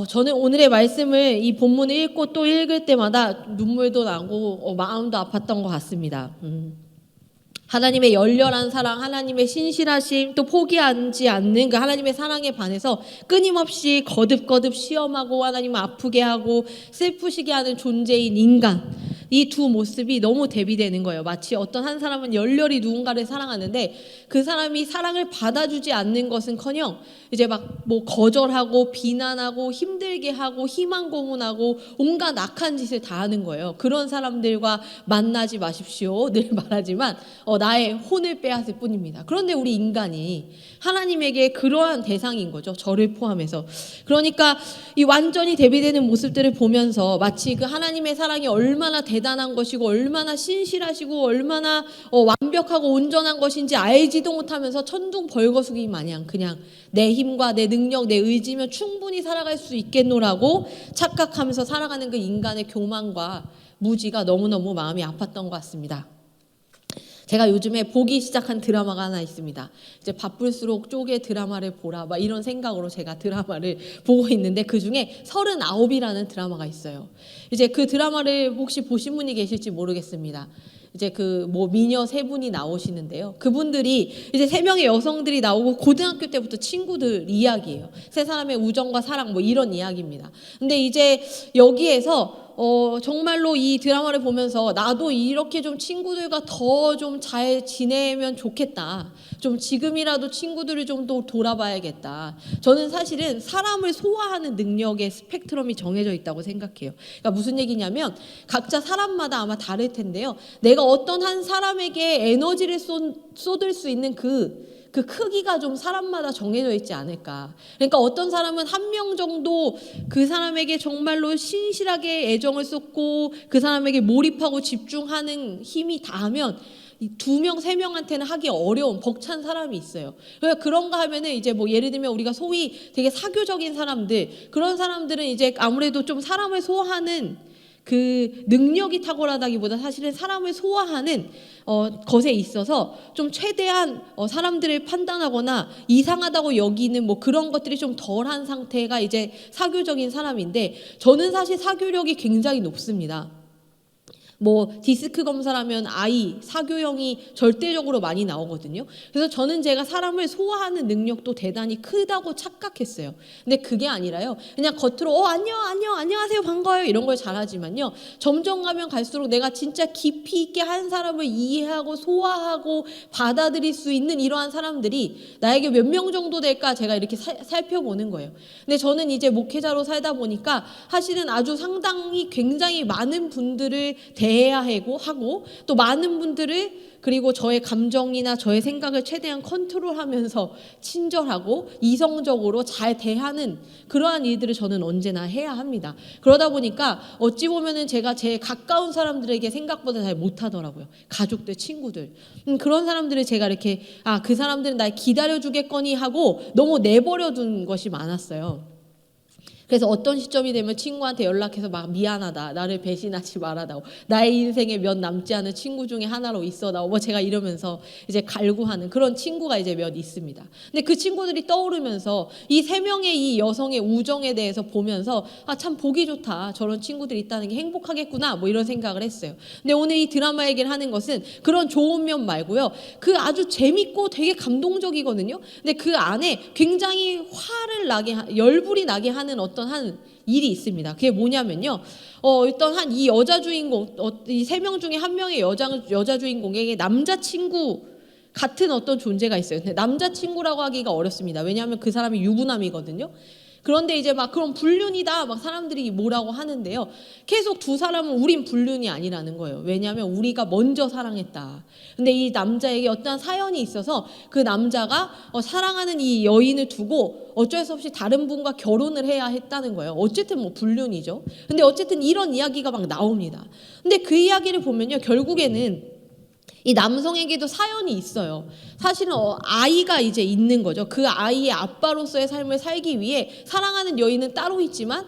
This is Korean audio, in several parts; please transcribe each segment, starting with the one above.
저는 오늘의 말씀을 이 본문을 읽고 또 읽을 때마다 눈물도 나고 마음도 아팠던 것 같습니다. 하나님의 열렬한 사랑, 하나님의 신실하심, 또 포기하지 않는 그 하나님의 사랑에 반해서 끊임없이 거듭거듭 시험하고 하나님을 아프게 하고 슬프시게 하는 존재인 인간, 이 두 모습이 너무 대비되는 거예요. 마치 어떤 한 사람은 열렬히 누군가를 사랑하는데 그 사람이 사랑을 받아주지 않는 것은커녕 이제 막 뭐 거절하고 비난하고 힘들게 하고 희망 고문하고 온갖 악한 짓을 다 하는 거예요. 그런 사람들과 만나지 마십시오. 늘 말하지만 나의 혼을 빼앗을 뿐입니다. 그런데 우리 인간이 하나님에게 그러한 대상인 거죠. 저를 포함해서. 그러니까 이 완전히 대비되는 모습들을 보면서 마치 그 하나님의 사랑이 얼마나 대단한 것이고 얼마나 신실하시고 얼마나 완벽하고 온전한 것인지 알지도 못하면서 천둥 벌거숭이 마냥 그냥 내 힘과 내 능력, 내 의지면 충분히 살아갈 수 있겠노라고 착각하면서 살아가는 그 인간의 교만과 무지가 너무너무 마음이 아팠던 것 같습니다. 제가 요즘에 보기 시작한 드라마가 하나 있습니다. 이제 바쁠수록 쪼개 드라마를 보라 막 이런 생각으로 제가 드라마를 보고 있는데 그중에 39이라는 드라마가 있어요. 이제 그 드라마를 혹시 보신 분이 계실지 모르겠습니다. 이제 그 뭐 미녀 세 분이 나오시는데요. 그분들이 이제 세 명의 여성들이 나오고 고등학교 때부터 친구들 이야기예요. 세 사람의 우정과 사랑 뭐 이런 이야기입니다. 근데 이제 여기에서 정말로 이 드라마를 보면서 나도 이렇게 좀 친구들과 더 좀 잘 지내면 좋겠다. 좀 지금이라도 친구들을 좀 더 돌아봐야겠다. 저는 사실은 사람을 소화하는 능력의 스펙트럼이 정해져 있다고 생각해요. 그러니까 무슨 얘기냐면 각자 사람마다 아마 다를 텐데요. 내가 어떤 한 사람에게 에너지를 쏟을 수 있는 그 크기가 좀 사람마다 정해져 있지 않을까. 그러니까 어떤 사람은 한 명 정도 그 사람에게 정말로 신실하게 애정을 쏟고 그 사람에게 몰입하고 집중하는 힘이 다하면 2명, 3명한테는 하기 어려운 벅찬 사람이 있어요. 그러니까 그런가 하면은 이제 뭐 예를 들면 우리가 소위 되게 사교적인 사람들, 그런 사람들은 이제 아무래도 좀 사람을 소화하는 그 능력이 탁월하다기보다 사실은 사람을 소화하는 것에 있어서 좀 최대한 사람들을 판단하거나 이상하다고 여기는 뭐 그런 것들이 좀 덜한 상태가 이제 사교적인 사람인데 저는 사실 사교력이 굉장히 높습니다. 뭐 디스크 검사라면 I 사교형이 절대적으로 많이 나오거든요. 그래서 저는 제가 사람을 소화하는 능력도 대단히 크다고 착각했어요. 근데 그게 아니라요. 그냥 겉으로 안녕하세요 반가워요 이런 걸 잘하지만요. 점점 가면 갈수록 내가 진짜 깊이 있게 한 사람을 이해하고 소화하고 받아들일 수 있는 이러한 사람들이 나에게 몇 명 정도 될까 제가 이렇게 살펴보는 거예요. 근데 저는 이제 목회자로 살다 보니까 사실은 아주 상당히 굉장히 많은 분들을 대해야 하고 또 많은 분들을 그리고 저의 감정이나 저의 생각을 최대한 컨트롤하면서 친절하고 이성적으로 잘 대하는 그러한 일들을 저는 언제나 해야 합니다. 그러다 보니까 어찌 보면은 제가 제 가까운 사람들에게 생각보다 잘 못하더라고요. 가족들, 친구들. 그런 사람들을 제가 이렇게 그 사람들은 날 기다려주겠거니 하고 너무 내버려둔 것이 많았어요. 그래서 어떤 시점이 되면 친구한테 연락해서 막 미안하다, 나를 배신하지 말아다오, 나의 인생에 몇 남지 않은 친구 중에 하나로 있어다오, 뭐 제가 이러면서 이제 갈구하는 그런 친구가 이제 몇 있습니다. 근데 그 친구들이 떠오르면서 이 세 명의 이 여성의 우정에 대해서 보면서 참 보기 좋다, 저런 친구들이 있다는 게 행복하겠구나, 뭐 이런 생각을 했어요. 근데 오늘 이 드라마 얘기를 하는 것은 그런 좋은 면 말고요, 그 아주 재밌고 되게 감동적이거든요. 근데 그 안에 굉장히 화를 나게 열불이 나게 하는 어떤 한 일이 있습니다. 그게 뭐냐면요. 일단 한 이 여자 주인공, 이 세 명 중에 한 명의 여자 주인공에게 남자친구 같은 어떤 존재가 있어요. 근데 남자친구라고 하기가 어렵습니다. 왜냐하면 그 사람이 유부남이거든요. 그런데 이제 막 그런 불륜이다 막 사람들이 뭐라고 하는데요. 계속 두 사람은 우린 불륜이 아니라는 거예요. 왜냐하면 우리가 먼저 사랑했다. 근데 이 남자에게 어떠한 사연이 있어서 그 남자가 사랑하는 이 여인을 두고 어쩔 수 없이 다른 분과 결혼을 해야 했다는 거예요. 어쨌든 뭐 불륜이죠. 근데 어쨌든 이런 이야기가 막 나옵니다. 근데 그 이야기를 보면요. 결국에는 이 남성에게도 사연이 있어요. 사실은 아이가 이제 있는 거죠. 그 아이의 아빠로서의 삶을 살기 위해 사랑하는 여인은 따로 있지만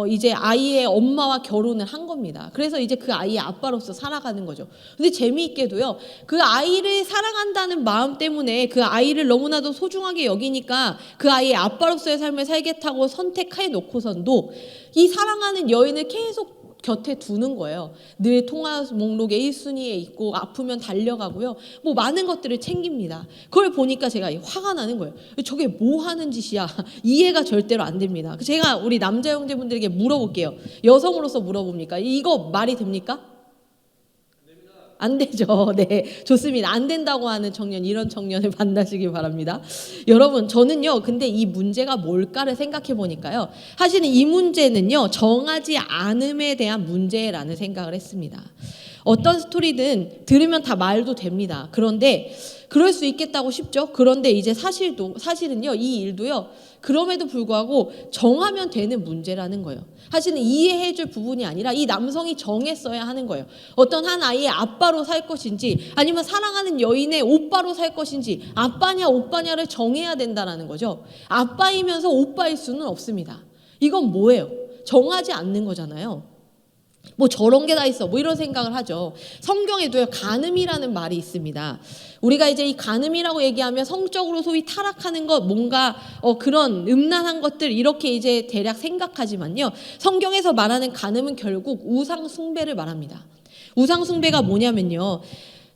이제 아이의 엄마와 결혼을 한 겁니다. 그래서 이제 그 아이의 아빠로서 살아가는 거죠. 근데 재미있게도요, 그 아이를 사랑한다는 마음 때문에 그 아이를 너무나도 소중하게 여기니까 그 아이의 아빠로서의 삶을 살겠다고 선택해 놓고선도 이 사랑하는 여인을 계속 곁에 두는 거예요. 늘 통화 목록에 1순위에 있고 아프면 달려가고요. 뭐 많은 것들을 챙깁니다. 그걸 보니까 제가 화가 나는 거예요. 저게 뭐 하는 짓이야. 이해가 절대로 안 됩니다. 제가 우리 남자 형제분들에게 물어볼게요. 여성으로서 물어봅니까? 이거 말이 됩니까? 안 되죠. 네, 좋습니다. 안 된다고 하는 청년, 이런 청년을 만나시기 바랍니다. 여러분, 저는요, 근데 이 문제가 뭘까를 생각해 보니까요, 사실은 이 문제는요, 정하지 않음에 대한 문제라는 생각을 했습니다. 어떤 스토리든 들으면 다 말도 됩니다. 그런데 그럴 수 있겠다고 싶죠. 그런데 이제 사실은요, 이 일도요, 그럼에도 불구하고 정하면 되는 문제라는 거예요. 사실은 이해해줄 부분이 아니라 이 남성이 정했어야 하는 거예요. 어떤 한 아이의 아빠로 살 것인지 아니면 사랑하는 여인의 오빠로 살 것인지 아빠냐 오빠냐를 정해야 된다는 거죠. 아빠이면서 오빠일 수는 없습니다. 이건 뭐예요? 정하지 않는 거잖아요. 뭐 저런 게 다 있어 뭐 이런 생각을 하죠. 성경에도요, 간음이라는 말이 있습니다. 우리가 이제 이 간음이라고 얘기하면 성적으로 소위 타락하는 것, 뭔가 그런 음란한 것들 이렇게 이제 대략 생각하지만요, 성경에서 말하는 간음은 결국 우상 숭배를 말합니다. 우상 숭배가 뭐냐면요,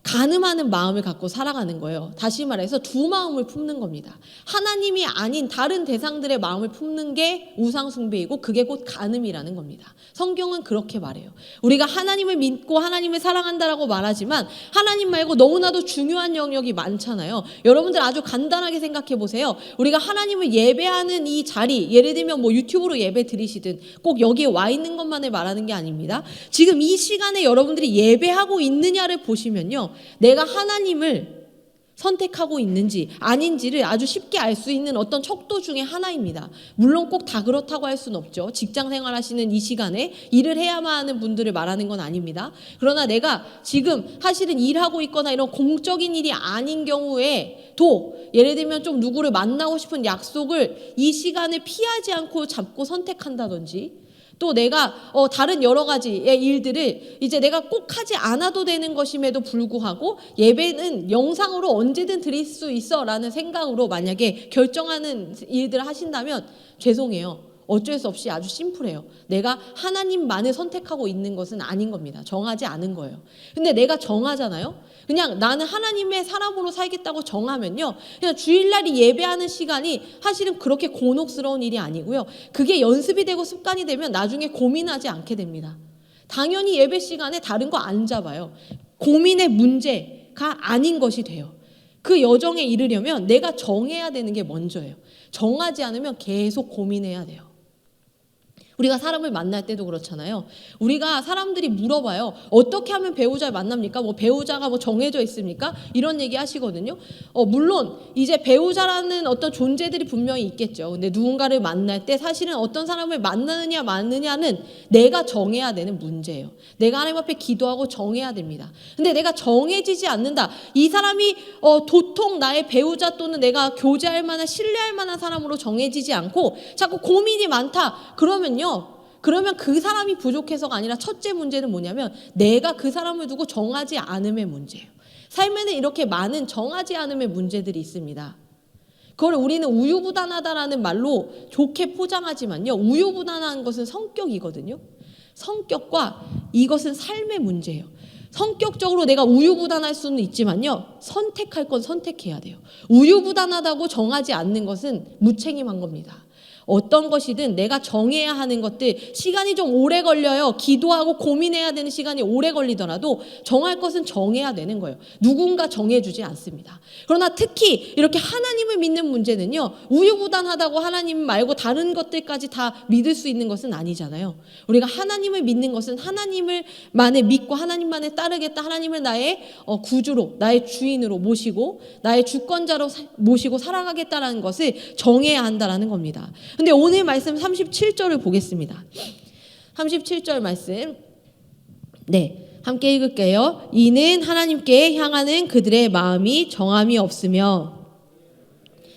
간음하는 마음을 갖고 살아가는 거예요. 다시 말해서 두 마음을 품는 겁니다. 하나님이 아닌 다른 대상들의 마음을 품는 게 우상숭배이고 그게 곧 간음이라는 겁니다. 성경은 그렇게 말해요. 우리가 하나님을 믿고 하나님을 사랑한다라고 말하지만 하나님 말고 너무나도 중요한 영역이 많잖아요. 여러분들 아주 간단하게 생각해 보세요. 우리가 하나님을 예배하는 이 자리, 예를 들면 뭐 유튜브로 예배 드리시든 꼭 여기에 와 있는 것만을 말하는 게 아닙니다. 지금 이 시간에 여러분들이 예배하고 있느냐를 보시면요, 내가 하나님을 선택하고 있는지 아닌지를 아주 쉽게 알 수 있는 어떤 척도 중에 하나입니다. 물론 꼭 다 그렇다고 할 수는 없죠. 직장 생활하시는 이 시간에 일을 해야만 하는 분들을 말하는 건 아닙니다. 그러나 내가 지금 사실은 일하고 있거나 이런 공적인 일이 아닌 경우에 도 예를 들면 좀 누구를 만나고 싶은 약속을 이 시간을 피하지 않고 잡고 선택한다든지, 또 내가 다른 여러 가지의 일들을 이제 내가 꼭 하지 않아도 되는 것임에도 불구하고 예배는 영상으로 언제든 드릴 수 있어 라는 생각으로 만약에 결정하는 일들을 하신다면 죄송해요. 어쩔 수 없이 아주 심플해요. 내가 하나님만을 선택하고 있는 것은 아닌 겁니다. 정하지 않은 거예요. 근데 내가 정하잖아요. 그냥 나는 하나님의 사람으로 살겠다고 정하면요, 그냥 주일날이 예배하는 시간이 사실은 그렇게 곤혹스러운 일이 아니고요, 그게 연습이 되고 습관이 되면 나중에 고민하지 않게 됩니다. 당연히 예배 시간에 다른 거 안 잡아요. 고민의 문제가 아닌 것이 돼요. 그 여정에 이르려면 내가 정해야 되는 게 먼저예요. 정하지 않으면 계속 고민해야 돼요. 우리가 사람을 만날 때도 그렇잖아요. 우리가 사람들이 물어봐요. 어떻게 하면 배우자를 만납니까? 뭐 배우자가 뭐 정해져 있습니까? 이런 얘기 하시거든요. 물론 이제 배우자라는 어떤 존재들이 분명히 있겠죠. 근데 누군가를 만날 때 사실은 어떤 사람을 만나느냐 마느냐는 내가 정해야 되는 문제예요. 내가 하나님 앞에 기도하고 정해야 됩니다. 근데 내가 정해지지 않는다. 이 사람이 도통 나의 배우자 또는 내가 교제할 만한 신뢰할 만한 사람으로 정해지지 않고 자꾸 고민이 많다. 그러면 그 사람이 부족해서가 아니라 첫째 문제는 뭐냐면 내가 그 사람을 두고 정하지 않음의 문제예요. 삶에는 이렇게 많은 정하지 않음의 문제들이 있습니다. 그걸 우리는 우유부단하다라는 말로 좋게 포장하지만요, 우유부단한 것은 성격이거든요. 성격과 이것은 삶의 문제예요. 성격적으로 내가 우유부단할 수는 있지만요, 선택할 건 선택해야 돼요. 우유부단하다고 정하지 않는 것은 무책임한 겁니다. 어떤 것이든 내가 정해야 하는 것들, 시간이 좀 오래 걸려요. 기도하고 고민해야 되는 시간이 오래 걸리더라도 정할 것은 정해야 되는 거예요. 누군가 정해주지 않습니다. 그러나 특히 이렇게 하나님을 믿는 문제는요, 우유부단하다고 하나님 말고 다른 것들까지 다 믿을 수 있는 것은 아니잖아요. 우리가 하나님을 믿는 것은 하나님을만을 믿고 하나님만을 따르겠다, 하나님을 나의 구주로, 나의 주인으로 모시고 나의 주권자로 모시고 살아가겠다라는 것을 정해야 한다라는 겁니다. 근데 오늘 말씀 37절을 보겠습니다. 37절 말씀. 네. 함께 읽을게요. 이는 하나님께 향하는 그들의 마음이 정함이 없으며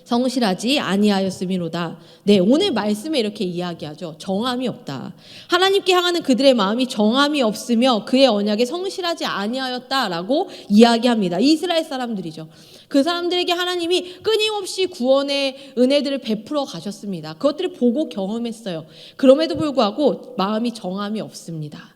성실하지 아니하였음이로다. 네, 오늘 말씀에 이렇게 이야기하죠. 정함이 없다. 하나님께 향하는 그들의 마음이 정함이 없으며 그의 언약에 성실하지 아니하였다라고 이야기합니다. 이스라엘 사람들이죠. 그 사람들에게 하나님이 끊임없이 구원의 은혜들을 베풀어 가셨습니다. 그것들을 보고 경험했어요. 그럼에도 불구하고 마음이 정함이 없습니다.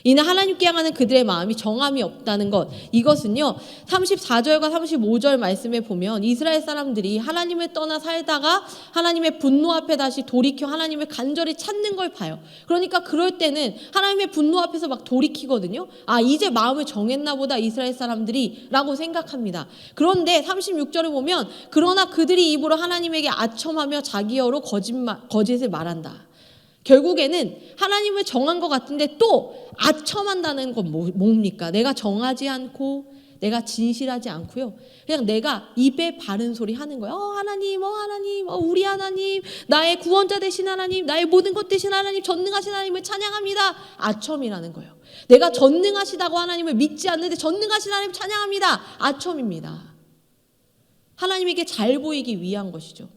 이는 하나님께 향하는 그들의 마음이 정함이 없다는 것, 이것은요 34절과 35절 말씀에 보면 이스라엘 사람들이 하나님을 떠나 살다가 하나님의 분노 앞에 다시 돌이켜 하나님을 간절히 찾는 걸 봐요. 그러니까 그럴 때는 하나님의 분노 앞에서 막 돌이키거든요. 아, 이제 마음을 정했나 보다 이스라엘 사람들이 라고 생각합니다. 그런데 36절에 보면 그러나 그들이 입으로 하나님에게 아첨하며 자기어로 거짓을 말한다. 결국에는 하나님을 정한 것 같은데 또 아첨한다는 건 뭡니까? 내가 정하지 않고 내가 진실하지 않고요. 그냥 내가 입에 바른 소리 하는 거예요. 하나님, 하나님, 우리 하나님, 나의 구원자 되신 하나님, 나의 모든 것 되신 하나님, 전능하신 하나님을 찬양합니다. 아첨이라는 거예요. 내가 전능하시다고 하나님을 믿지 않는데 전능하신 하나님 찬양합니다. 아첨입니다. 하나님에게 잘 보이기 위한 것이죠.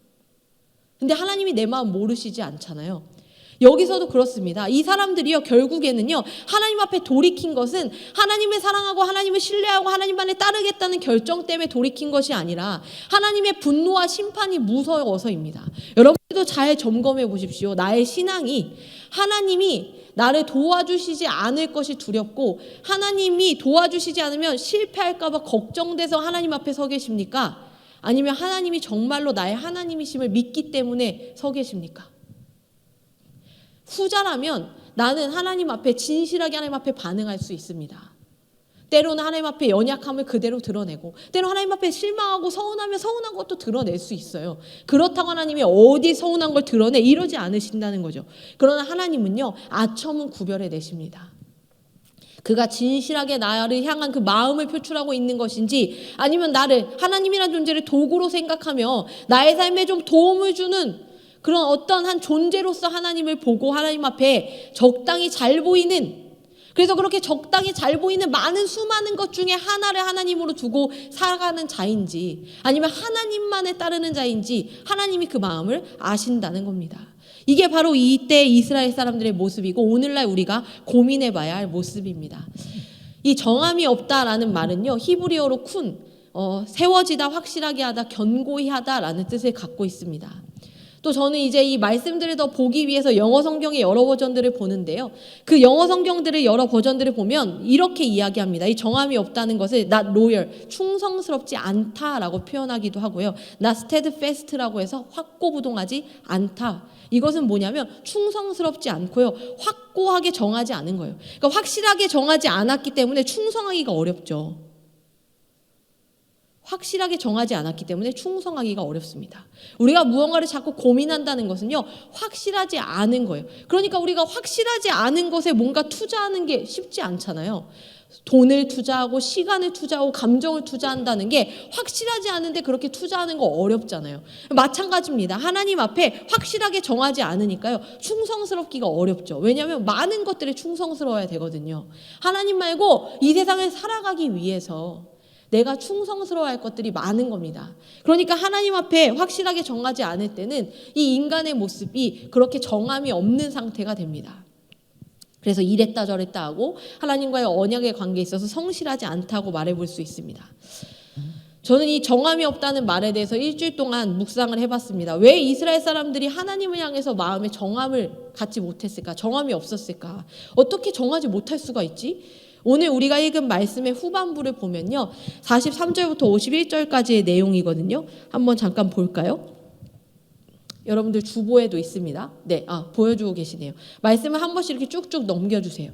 근데 하나님이 내 마음 모르시지 않잖아요. 여기서도 그렇습니다. 이 사람들이요 결국에는요 하나님 앞에 돌이킨 것은 하나님을 사랑하고 하나님을 신뢰하고 하나님만에 따르겠다는 결정 때문에 돌이킨 것이 아니라 하나님의 분노와 심판이 무서워서입니다. 여러분들도 잘 점검해 보십시오. 나의 신앙이 하나님이 나를 도와주시지 않을 것이 두렵고 하나님이 도와주시지 않으면 실패할까 봐 걱정돼서 하나님 앞에 서 계십니까? 아니면 하나님이 정말로 나의 하나님이심을 믿기 때문에 서 계십니까? 후자라면 나는 하나님 앞에 진실하게 하나님 앞에 반응할 수 있습니다. 때로는 하나님 앞에 연약함을 그대로 드러내고 때로 하나님 앞에 실망하고 서운하면 서운한 것도 드러낼 수 있어요. 그렇다고 하나님이 어디 서운한 걸 드러내 이러지 않으신다는 거죠. 그러나 하나님은요 아첨은 구별해 내십니다. 그가 진실하게 나를 향한 그 마음을 표출하고 있는 것인지 아니면 나를 하나님이라는 존재를 도구로 생각하며 나의 삶에 좀 도움을 주는 그런 어떤 한 존재로서 하나님을 보고 하나님 앞에 적당히 잘 보이는 그래서 그렇게 적당히 잘 보이는 많은 수많은 것 중에 하나를 하나님으로 두고 살아가는 자인지 아니면 하나님만에 따르는 자인지 하나님이 그 마음을 아신다는 겁니다. 이게 바로 이때 이스라엘 사람들의 모습이고 오늘날 우리가 고민해 봐야 할 모습입니다. 이 정함이 없다라는 말은요 히브리어로 세워지다, 확실하게 하다, 견고히 하다라는 뜻을 갖고 있습니다. 또 저는 이제 이 말씀들을 더 보기 위해서 영어 성경의 여러 버전들을 보는데요. 그 영어 성경들의 여러 버전들을 보면 이렇게 이야기합니다. 이 정함이 없다는 것을 not loyal, 충성스럽지 않다라고 표현하기도 하고요. not steadfast라고 해서 확고부동하지 않다. 이것은 뭐냐면 충성스럽지 않고요. 확고하게 정하지 않은 거예요. 그러니까 확실하게 정하지 않았기 때문에 충성하기가 어렵죠. 확실하게 정하지 않았기 때문에 충성하기가 어렵습니다. 우리가 무언가를 자꾸 고민한다는 것은요 확실하지 않은 거예요. 그러니까 우리가 확실하지 않은 것에 뭔가 투자하는 게 쉽지 않잖아요. 돈을 투자하고 시간을 투자하고 감정을 투자한다는 게 확실하지 않은데 그렇게 투자하는 거 어렵잖아요. 마찬가지입니다. 하나님 앞에 확실하게 정하지 않으니까요 충성스럽기가 어렵죠. 왜냐하면 많은 것들에 충성스러워야 되거든요. 하나님 말고 이 세상을 살아가기 위해서 내가 충성스러워할 것들이 많은 겁니다. 그러니까 하나님 앞에 확실하게 정하지 않을 때는 이 인간의 모습이 그렇게 정함이 없는 상태가 됩니다. 그래서 이랬다 저랬다 하고 하나님과의 언약의 관계에 있어서 성실하지 않다고 말해볼 수 있습니다. 저는 이 정함이 없다는 말에 대해서 일주일 동안 묵상을 해봤습니다. 왜 이스라엘 사람들이 하나님을 향해서 마음에 정함을 갖지 못했을까? 정함이 없었을까? 어떻게 정하지 못할 수가 있지? 오늘 우리가 읽은 말씀의 후반부를 보면요 43절부터 51절까지의 내용이거든요. 한번 잠깐 볼까요? 여러분들 주보에도 있습니다. 네, 보여주고 계시네요. 말씀을 한 번씩 이렇게 쭉쭉 넘겨주세요.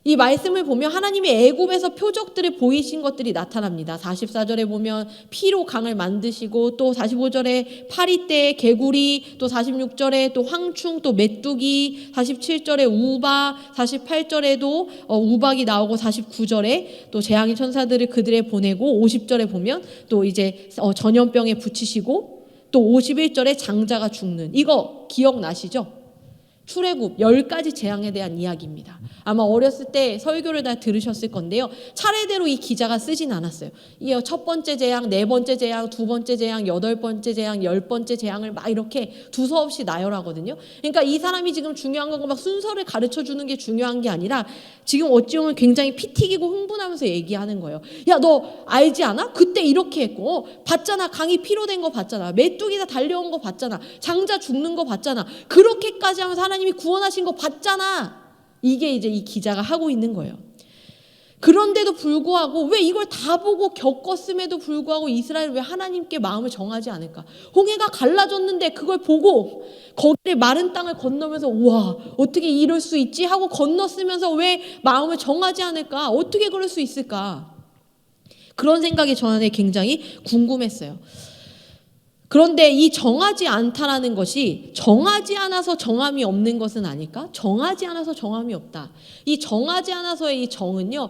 이 말씀을 보면 하나님이 애굽에서 표적들을 보이신 것들이 나타납니다. 44절에 보면 피로 강을 만드시고 또 45절에 파리떼, 개구리, 또 46절에 또 황충, 또 메뚜기, 47절에 우박, 48절에도 우박이 나오고 49절에 또 재앙의 천사들을 그들에 보내고 50절에 보면 또 이제 전염병에 붙이시고 또 51절에 장자가 죽는 이거 기억나시죠? 출애굽 10가지 재앙에 대한 이야기입니다. 아마 어렸을 때 설교를 다 들으셨을 건데요. 차례대로 이 기자가 쓰진 않았어요. 이 첫 번째 재앙, 네 번째 재앙, 두 번째 재앙, 여덟 번째 재앙, 열 번째 재앙을 막 이렇게 두서없이 나열하거든요. 그러니까 이 사람이 지금 중요한 건 막 순서를 가르쳐 주는 게 중요한 게 아니라 지금 어찌 보면 굉장히 피 튀기고 흥분하면서 얘기하는 거예요. 야, 너 알지 않아? 그때 이렇게 했고, 봤잖아. 강이 피로 된 거 봤잖아. 메뚜기 다 달려온 거 봤잖아. 장자 죽는 거 봤잖아. 그렇게까지 하면서 하나님이 구원하신 거 봤잖아. 이게 이제 이 기자가 하고 있는 거예요. 그런데도 불구하고 왜 이걸 다 보고 겪었음에도 불구하고 이스라엘은 왜 하나님께 마음을 정하지 않을까? 홍해가 갈라졌는데 그걸 보고 거기를 마른 땅을 건너면서 와, 어떻게 이럴 수 있지? 하고 건넜으면서 왜 마음을 정하지 않을까? 어떻게 그럴 수 있을까? 그런 생각이 저 안에 굉장히 궁금했어요. 그런데 이 정하지 않다라는 것이 정하지 않아서 정함이 없는 것은 아닐까? 정하지 않아서 정함이 없다. 이 정하지 않아서의 이 정은요,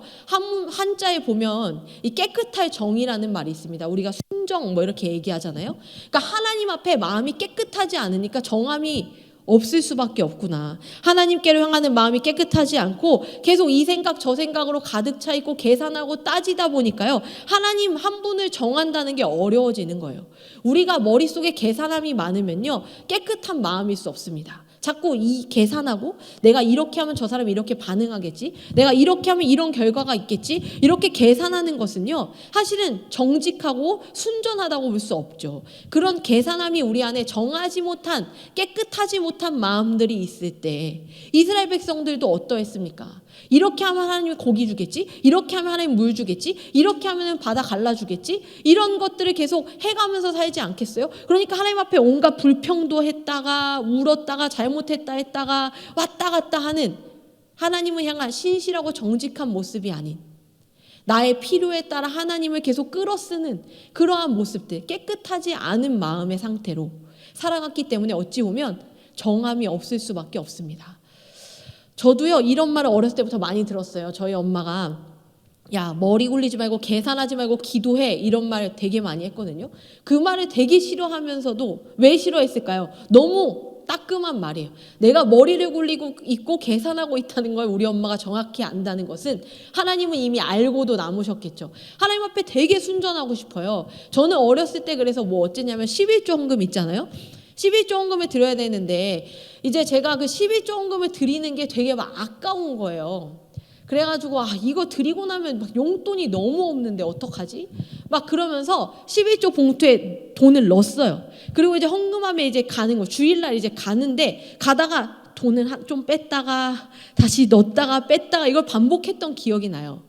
한자에 보면 이 깨끗할 정이라는 말이 있습니다. 우리가 순정 뭐 이렇게 얘기하잖아요. 그러니까 하나님 앞에 마음이 깨끗하지 않으니까 정함이 없을 수밖에 없구나. 하나님께로 향하는 마음이 깨끗하지 않고 계속 이 생각 저 생각으로 가득 차 있고 계산하고 따지다 보니까요, 하나님 한 분을 정한다는 게 어려워지는 거예요. 우리가 머릿속에 계산함이 많으면요, 깨끗한 마음일 수 없습니다. 자꾸 이 계산하고 내가 이렇게 하면 저 사람이 이렇게 반응하겠지, 내가 이렇게 하면 이런 결과가 있겠지, 이렇게 계산하는 것은요, 사실은 정직하고 순전하다고 볼 수 없죠. 그런 계산함이 우리 안에 정하지 못한, 깨끗하지 못한 마음들이 있을 때 이스라엘 백성들도 어떠했습니까? 이렇게 하면 하나님이 고기 주겠지, 이렇게 하면 하나님 물 주겠지, 이렇게 하면 바다 갈라주겠지, 이런 것들을 계속 해가면서 살지 않겠어요? 그러니까 하나님 앞에 온갖 불평도 했다가 울었다가 잘못했다 했다가 왔다 갔다 하는, 하나님을 향한 신실하고 정직한 모습이 아닌, 나의 필요에 따라 하나님을 계속 끌어쓰는 그러한 모습들, 깨끗하지 않은 마음의 상태로 살아갔기 때문에 어찌 보면 정함이 없을 수밖에 없습니다. 저도요, 이런 말을 어렸을 때부터 많이 들었어요. 저희 엄마가 야, 머리 굴리지 말고 계산하지 말고 기도해, 이런 말 되게 많이 했거든요. 그 말을 되게 싫어하면서도 왜 싫어했을까요? 너무 따끔한 말이에요. 내가 머리를 굴리고 있고 계산하고 있다는 걸 우리 엄마가 정확히 안다는 것은 하나님은 이미 알고도 남으셨겠죠. 하나님 앞에 되게 순전하고 싶어요. 저는 어렸을 때 그래서 뭐 어쨌냐면 11조 헌금 있잖아요. 11조 헌금을 드려야 되는데 이제 제가 그 11조 헌금을 드리는 게 되게 막 아까운 거예요. 그래가지고 이거 드리고 나면 막 용돈이 너무 없는데 어떡하지? 막 그러면서 11조 봉투에 돈을 넣었어요. 그리고 이제 헌금함에 이제 가는 거, 주일날 이제 가는데 가다가 돈을 좀 뺐다가 다시 넣었다가 뺐다가 이걸 반복했던 기억이 나요.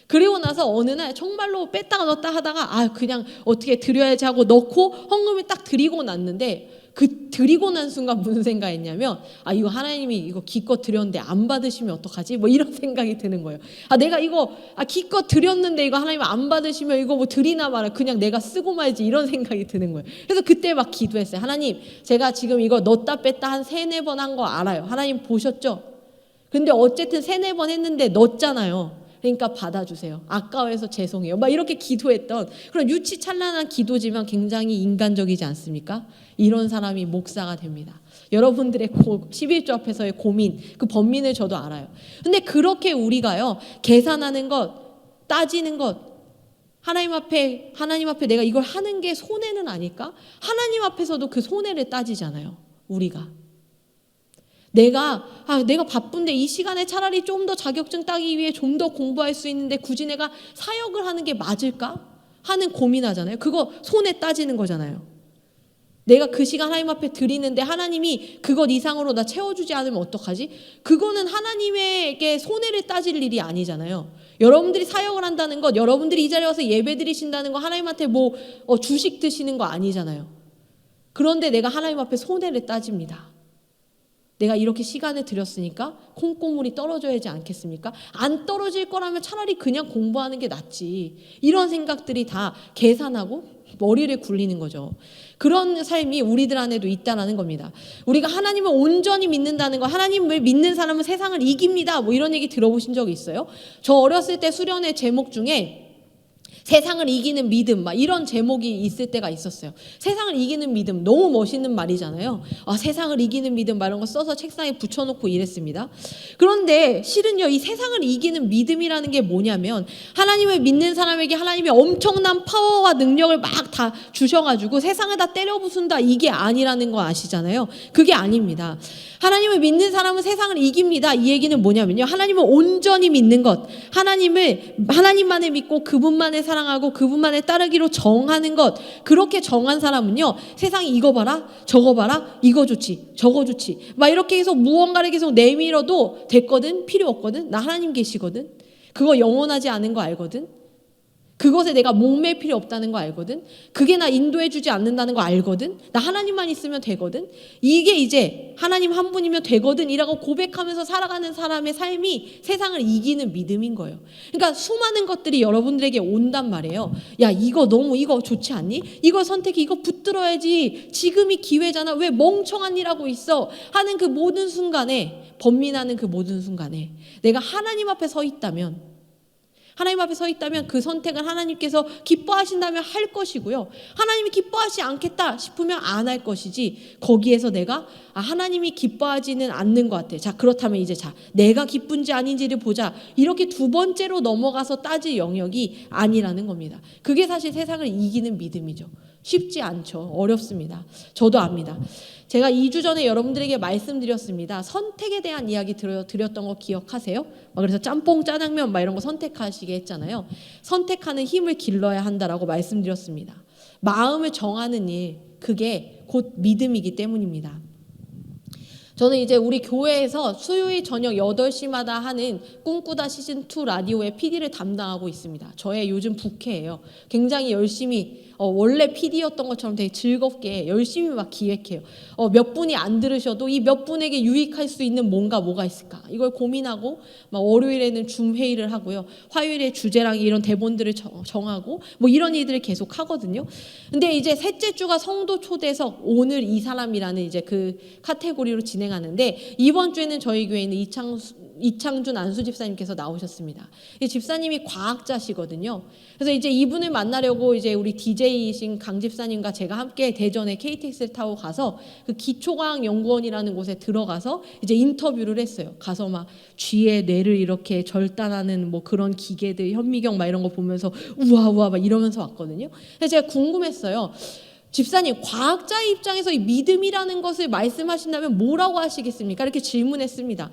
그리고 나서 어느 날 정말로 뺐다가 넣었다 하다가 그냥 어떻게 드려야지 하고 넣고 헌금을 딱 드리고 났는데, 그 드리고 난 순간 무슨 생각했냐면 이거 하나님이 이거 기껏 드렸는데 안 받으시면 어떡하지? 뭐 이런 생각이 드는 거예요. 내가 이거 기껏 드렸는데 이거 하나님 안 받으시면 이거 뭐 드리나 마나 그냥 내가 쓰고 말지, 이런 생각이 드는 거예요. 그래서 그때 막 기도했어요. 하나님, 제가 지금 이거 넣었다 뺐다 한 3-4번 한 거 알아요. 하나님 보셨죠? 근데 어쨌든 3-4번 했는데 넣었잖아요. 그러니까 받아주세요. 아까워서 죄송해요. 막 이렇게 기도했던 그런 유치찬란한 기도지만 굉장히 인간적이지 않습니까? 이런 사람이 목사가 됩니다. 여러분들의 11조 앞에서의 고민, 그 번민을 저도 알아요. 근데 그렇게 우리가요, 계산하는 것, 따지는 것, 하나님 앞에 내가 이걸 하는 게 손해는 아닐까? 하나님 앞에서도 그 손해를 따지잖아요, 우리가. 내가 바쁜데 이 시간에 차라리 좀 더 자격증 따기 위해 좀 더 공부할 수 있는데 굳이 내가 사역을 하는 게 맞을까? 하는 고민하잖아요. 그거 손에 따지는 거잖아요. 내가 그 시간 하나님 앞에 드리는데 하나님이 그것 이상으로 나 채워주지 않으면 어떡하지? 그거는 하나님에게 손해를 따질 일이 아니잖아요. 여러분들이 사역을 한다는 것, 여러분들이 이 자리에 와서 예배 드리신다는 거, 하나님한테 주식 드시는 거 아니잖아요. 그런데 내가 하나님 앞에 손해를 따집니다. 내가 이렇게 시간을 들였으니까 콩고물이 떨어져야 하지 않겠습니까? 안 떨어질 거라면 차라리 그냥 공부하는 게 낫지. 이런 생각들이 다 계산하고 머리를 굴리는 거죠. 그런 삶이 우리들 안에도 있다는 겁니다. 우리가 하나님을 온전히 믿는다는 거, 하나님을 믿는 사람은 세상을 이깁니다, 뭐 이런 얘기 들어보신 적 있어요? 저 어렸을 때 수련회 제목 중에 세상을 이기는 믿음, 막 이런 제목이 있을 때가 있었어요. 세상을 이기는 믿음, 너무 멋있는 말이잖아요. 세상을 이기는 믿음, 막 이런 거 써서 책상에 붙여놓고 이랬습니다. 그런데 실은요, 이 세상을 이기는 믿음이라는 게 뭐냐면, 하나님을 믿는 사람에게 하나님이 엄청난 파워와 능력을 막 다 주셔가지고 세상을 다 때려 부순다, 이게 아니라는 거 아시잖아요. 그게 아닙니다. 하나님을 믿는 사람은 세상을 이깁니다. 이 얘기는 뭐냐면요, 하나님을 온전히 믿는 것, 하나님만을 믿고 그분만을 사랑하고 그분만을 따르기로 정하는 것, 그렇게 정한 사람은요, 세상이 이거 봐라, 저거 봐라, 이거 좋지, 저거 좋지, 막 이렇게 해서 무언가를 계속 내밀어도 됐거든, 필요 없거든, 나 하나님 계시거든, 그거 영원하지 않은 거 알거든, 그것에 내가 목맬 필요 없다는 거 알거든, 그게 나 인도해주지 않는다는 거 알거든, 나 하나님만 있으면 되거든, 이게 이제 하나님 한 분이면 되거든 이라고 고백하면서 살아가는 사람의 삶이 세상을 이기는 믿음인 거예요. 그러니까 수많은 것들이 여러분들에게 온단 말이에요. 야, 이거 너무 이거 좋지 않니? 이거 선택해, 이거 붙들어야지, 지금이 기회잖아, 왜 멍청한 일 하고 있어 하는 그 모든 순간에, 번민하는 그 모든 순간에 내가 하나님 앞에 서 있다면, 하나님 앞에 서 있다면 그 선택은 하나님께서 기뻐하신다면 할 것이고요, 하나님이 기뻐하지 않겠다 싶으면 안 할 것이지, 거기에서 내가 하나님이 기뻐하지는 않는 것 같아, 자 그렇다면 이제 내가 기쁜지 아닌지를 보자, 이렇게 두 번째로 넘어가서 따질 영역이 아니라는 겁니다. 그게 사실 세상을 이기는 믿음이죠. 쉽지 않죠. 어렵습니다. 저도 압니다. 제가 2주 전에 여러분들에게 말씀드렸습니다. 선택에 대한 이야기 드렸던 거 기억하세요? 그래서 짬뽕, 짜장면 막 이런 거 선택하시게 했잖아요. 선택하는 힘을 길러야 한다라고 말씀드렸습니다. 마음을 정하는 일, 그게 곧 믿음이기 때문입니다. 저는 이제 우리 교회에서 수요일 저녁 8시마다 하는 꿈꾸다 시즌2 라디오의 PD를 담당하고 있습니다. 저의 요즘 부캐예요. 굉장히 열심히, 원래 PD였던 것처럼 되게 즐겁게 열심히 막 기획해요. 몇 분이 안 들으셔도 이 몇 분에게 유익할 수 있는 뭐가 있을까, 이걸 고민하고, 막 월요일에는 줌 회의를 하고요, 화요일에 주제랑 이런 대본들을 정하고 뭐 이런 일들을 계속 하거든요. 근데 이제 셋째 주가 성도 초대석, 오늘 이 사람이라는 이제 그 카테고리로 진행하는데, 이번 주에는 저희 교회는 이창준 안수 집사님께서 나오셨습니다. 이 집사님이 과학자시거든요. 그래서 이제 이분을 만나려고 이제 우리 DJ이신 강 집사님과 제가 함께 대전에 KTX를 타고 가서 그 기초과학연구원이라는 곳에 들어가서 이제 인터뷰를 했어요. 가서 막 쥐의 뇌를 이렇게 절단하는 뭐 그런 기계들, 현미경 막 이런 거 보면서 우와 막 이러면서 왔거든요. 그래서 제가 궁금했어요. 집사님, 과학자의 입장에서 이 믿음이라는 것을 말씀하신다면 뭐라고 하시겠습니까? 이렇게 질문했습니다.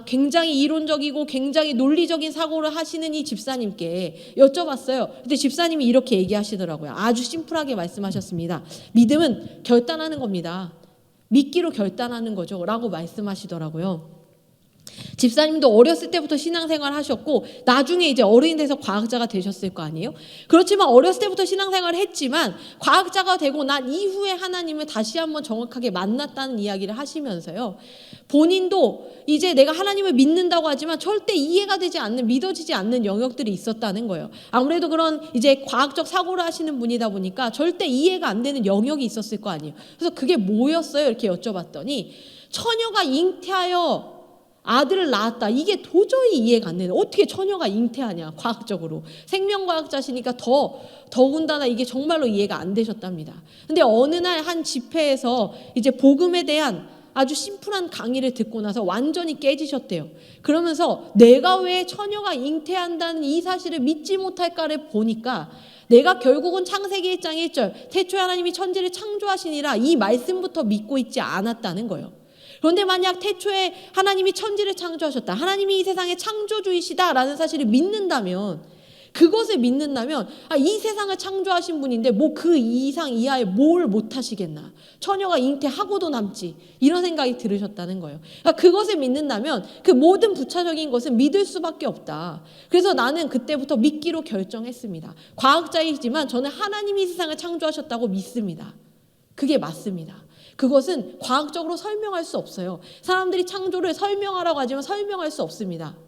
굉장히 이론적이고 굉장히 논리적인 사고를 하시는 이 집사님께 여쭤봤어요. 근데 집사님이 이렇게 얘기하시더라고요. 아주 심플하게 말씀하셨습니다. 믿음은 결단하는 겁니다. 믿기로 결단하는 거죠 라고 말씀하시더라고요. 집사님도 어렸을 때부터 신앙생활 하셨고 나중에 이제 어른이 돼서 과학자가 되셨을 거 아니에요? 그렇지만 어렸을 때부터 신앙생활을 했지만 과학자가 되고 난 이후에 하나님을 다시 한번 정확하게 만났다는 이야기를 하시면서요, 본인도 이제 내가 하나님을 믿는다고 하지만 절대 이해가 되지 않는, 믿어지지 않는 영역들이 있었다는 거예요. 아무래도 그런 이제 과학적 사고를 하시는 분이다 보니까 절대 이해가 안 되는 영역이 있었을 거 아니에요. 그래서 그게 뭐였어요? 이렇게 여쭤봤더니 처녀가 잉태하여 아들을 낳았다. 이게 도저히 이해가 안 되는, 어떻게 처녀가 잉태하냐, 과학적으로. 생명과학자시니까 더군다나 이게 정말로 이해가 안 되셨답니다. 근데 어느 날 한 집회에서 이제 복음에 대한 아주 심플한 강의를 듣고 나서 완전히 깨지셨대요. 그러면서 내가 왜 처녀가 잉태한다는 이 사실을 믿지 못할까를 보니까, 내가 결국은 창세기 1장 1절 태초에 하나님이 천지를 창조하시니라, 이 말씀부터 믿고 있지 않았다는 거예요. 그런데 만약 태초에 하나님이 천지를 창조하셨다, 하나님이 이 세상의 창조주이시다라는 사실을 믿는다면, 그것을 믿는다면, 이 세상을 창조하신 분인데 뭐 그 이상 이하에 뭘 못하시겠나, 처녀가 잉태하고도 남지, 이런 생각이 들으셨다는 거예요. 그러니까 그것을 믿는다면 그 모든 부차적인 것은 믿을 수밖에 없다. 그래서 나는 그때부터 믿기로 결정했습니다. 과학자이지만 저는 하나님이 이 세상을 창조하셨다고 믿습니다. 그게 맞습니다. 그것은 과학적으로 설명할 수 없어요. 사람들이 창조를 설명하라고 하지만 설명할 수 없습니다.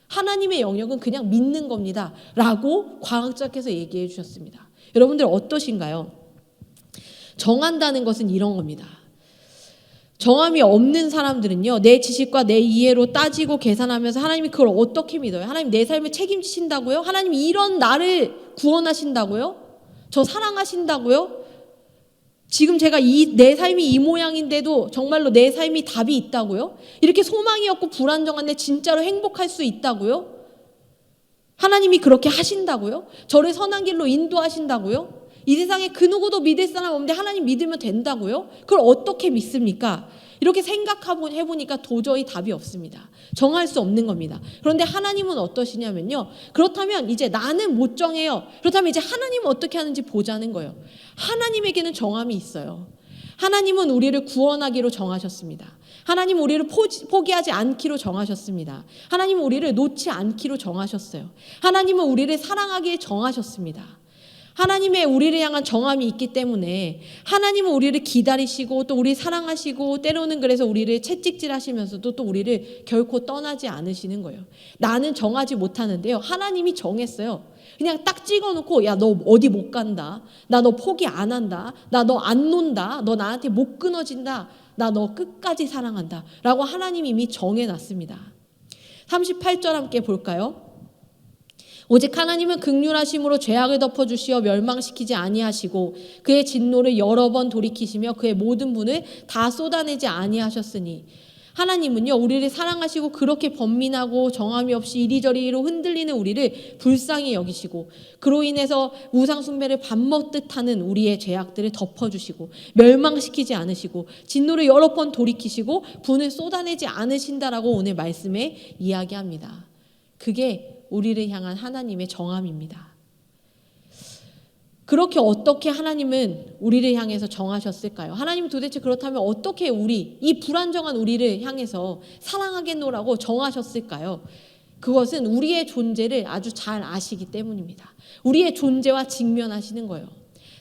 하나님의 영역은 그냥 믿는 겁니다 라고 과학자께서 얘기해 주셨습니다. 여러분들 어떠신가요? 정한다는 것은 이런 겁니다. 정함이 없는 사람들은요, 내 지식과 내 이해로 따지고 계산하면서 하나님이 그걸 어떻게 믿어요? 하나님 내 삶을 책임지신다고요? 하나님 이런 나를 구원하신다고요? 저 사랑하신다고요? 지금 제가 내 삶이 이 모양인데도 정말로 내 삶이 답이 있다고요? 이렇게 소망이 없고 불안정한데 진짜로 행복할 수 있다고요? 하나님이 그렇게 하신다고요? 저를 선한 길로 인도하신다고요? 이 세상에 그 누구도 믿을 사람 없는데 하나님 믿으면 된다고요? 그걸 어떻게 믿습니까? 이렇게 생각해보니까 도저히 답이 없습니다. 정할 수 없는 겁니다. 그런데 하나님은 어떠시냐면요. 그렇다면 이제 나는 못 정해요. 그렇다면 이제 하나님은 어떻게 하는지 보자는 거예요. 하나님에게는 정함이 있어요. 하나님은 우리를 구원하기로 정하셨습니다. 하나님은 우리를 포기하지 않기로 정하셨습니다. 하나님은 우리를 놓지 않기로 정하셨어요. 하나님은 우리를 사랑하기에 정하셨습니다. 하나님의 우리를 향한 정함이 있기 때문에 하나님은 우리를 기다리시고 또 우리 사랑하시고 때로는 그래서 우리를 채찍질하시면서도 또 우리를 결코 떠나지 않으시는 거예요. 나는 정하지 못하는데요. 하나님이 정했어요. 그냥 딱 찍어놓고 야, 너 어디 못 간다. 나 너 포기 안 한다. 나 너 안 논다. 너 나한테 못 끊어진다. 나 너 끝까지 사랑한다. 라고 하나님이 이미 정해놨습니다. 38절 함께 볼까요? 오직 하나님은 긍휼하심으로 죄악을 덮어주시어 멸망시키지 아니하시고 그의 진노를 여러 번 돌이키시며 그의 모든 분을 다 쏟아내지 아니하셨으니 하나님은요 우리를 사랑하시고 그렇게 번민하고 정함이 없이 이리저리로 흔들리는 우리를 불쌍히 여기시고 그로 인해서 우상 숭배를 밥 먹듯 하는 우리의 죄악들을 덮어주시고 멸망시키지 않으시고 진노를 여러 번 돌이키시고 분을 쏟아내지 않으신다라고 오늘 말씀에 이야기합니다. 그게 우리를 향한 하나님의 정함입니다. 그렇게 어떻게 하나님은 우리를 향해서 정하셨을까요? 하나님은 도대체 그렇다면 어떻게 이 불안정한 우리를 향해서 사랑하겠노라고 정하셨을까요? 그것은 우리의 존재를 아주 잘 아시기 때문입니다. 우리의 존재와 직면하시는 거예요.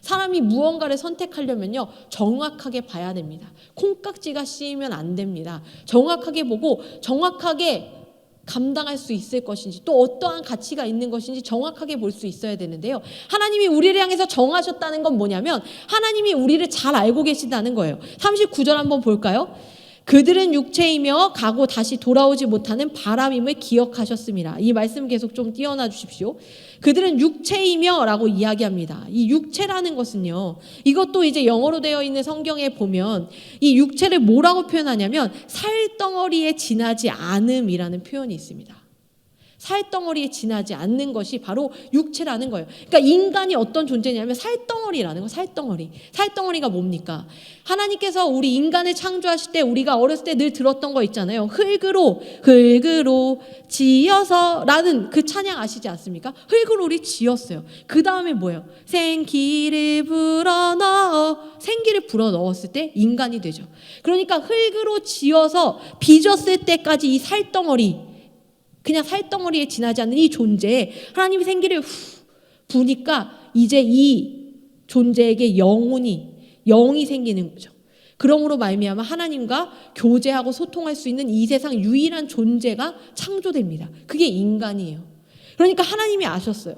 사람이 무언가를 선택하려면요 정확하게 봐야 됩니다. 콩깍지가 씌이면 안 됩니다. 정확하게 보고 정확하게 감당할 수 있을 것인지 또 어떠한 가치가 있는 것인지 정확하게 볼 수 있어야 되는데요. 하나님이 우리를 향해서 정하셨다는 건 뭐냐면 하나님이 우리를 잘 알고 계신다는 거예요. 39절 한번 볼까요? 그들은 육체이며 가고 다시 돌아오지 못하는 바람임을 기억하셨습니다. 이 말씀 계속 좀 띄워놔 주십시오. 그들은 육체이며 라고 이야기합니다. 이 육체라는 것은요. 이것도 이제 영어로 되어 있는 성경에 보면 이 육체를 뭐라고 표현하냐면 살덩어리에 지나지 않음이라는 표현이 있습니다. 살덩어리에 지나지 않는 것이 바로 육체라는 거예요. 그러니까 인간이 어떤 존재냐면 살덩어리라는 거예요. 살덩어리가 뭡니까? 하나님께서 우리 인간을 창조하실 때 우리가 어렸을 때 늘 들었던 거 있잖아요. 흙으로 지어서 라는 그 찬양 아시지 않습니까? 흙으로 우리 지었어요. 그 다음에 뭐예요? 생기를 불어넣었을 때 인간이 되죠. 그러니까 흙으로 지어서 빚었을 때까지 이 살덩어리 그냥 살덩어리에 지나지 않는 이 존재에 하나님이 생기를 부니까 이제 이 존재에게 영이 생기는 거죠. 그러므로 말미암아 하나님과 교제하고 소통할 수 있는 이 세상 유일한 존재가 창조됩니다. 그게 인간이에요. 그러니까 하나님이 아셨어요.